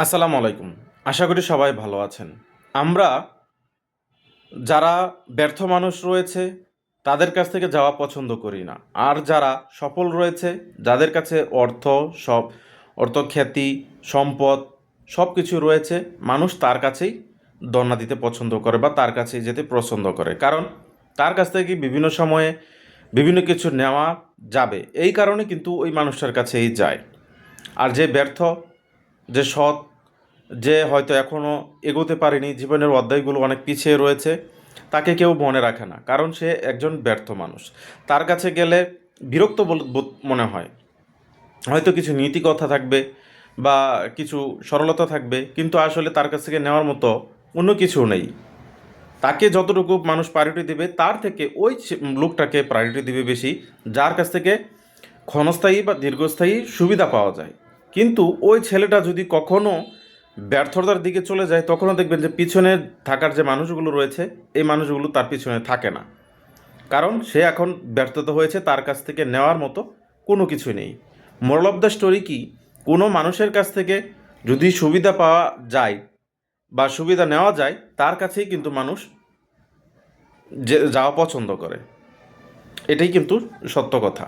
আসসালামু আলাইকুম। আশা করি সবাই ভালো আছেন। আমরা যারা ব্যর্থ মানুষ রয়েছে তাদের কাছ থেকে যাওয়া পছন্দ করি না। আর যারা সফল রয়েছে, যাদের কাছে সব অর্থ, খ্যাতি, সম্পদ সব কিছু রয়েছে, মানুষ তার কাছেই ধর্ণা দিতে পছন্দ করে বা তার কাছেই যেতে পছন্দ করে। কারণ তার কাছ থেকে বিভিন্ন সময়ে বিভিন্ন কিছু নেওয়া যাবে। এই কারণে কিন্তু ওই মানুষটার কাছেই যায়। আর যে ব্যর্থ, যে সৎ, যে হয়তো এখনও এগোতে পারেনি, জীবনের অধ্যায়গুলো অনেক পিছিয়ে রয়েছে, তাকে কেউ মনে রাখে না, কারণ সে একজন ব্যর্থ মানুষ। তার কাছে গেলে বিরক্ত বোধ মনে হয়। হয়তো কিছু নীতি কথা থাকবে বা কিছু সরলতা থাকবে, কিন্তু আসলে তার কাছ থেকে নেওয়ার মতো অন্য কিছু নেই। তাকে যতটুকু মানুষ প্রায়োরিটি দেবে, তার থেকে ওই লোকটাকে প্রায়োরিটি দিবে বেশি, যার কাছ থেকে ক্ষণস্থায়ী বা দীর্ঘস্থায়ী সুবিধা পাওয়া যায়। কিন্তু ওই ছেলেটা যদি কখনো ব্যর্থতার দিকে চলে যায়, তখনও দেখবেন যে পিছনে থাকার যে মানুষগুলো রয়েছে, এই মানুষগুলো তার পিছনে থাকে না। কারণ সে এখন ব্যর্থতা হয়েছে, তার কাছ থেকে নেওয়ার মতো কোনো কিছু নেই। মোরাল অফ দ্য স্টোরি কি, কোনো মানুষের কাছ থেকে যদি সুবিধা পাওয়া যায় বা সুবিধা নেওয়া যায়, তার কাছেই কিন্তু মানুষ যে যাওয়া পছন্দ করে। এটাই কিন্তু সত্য কথা।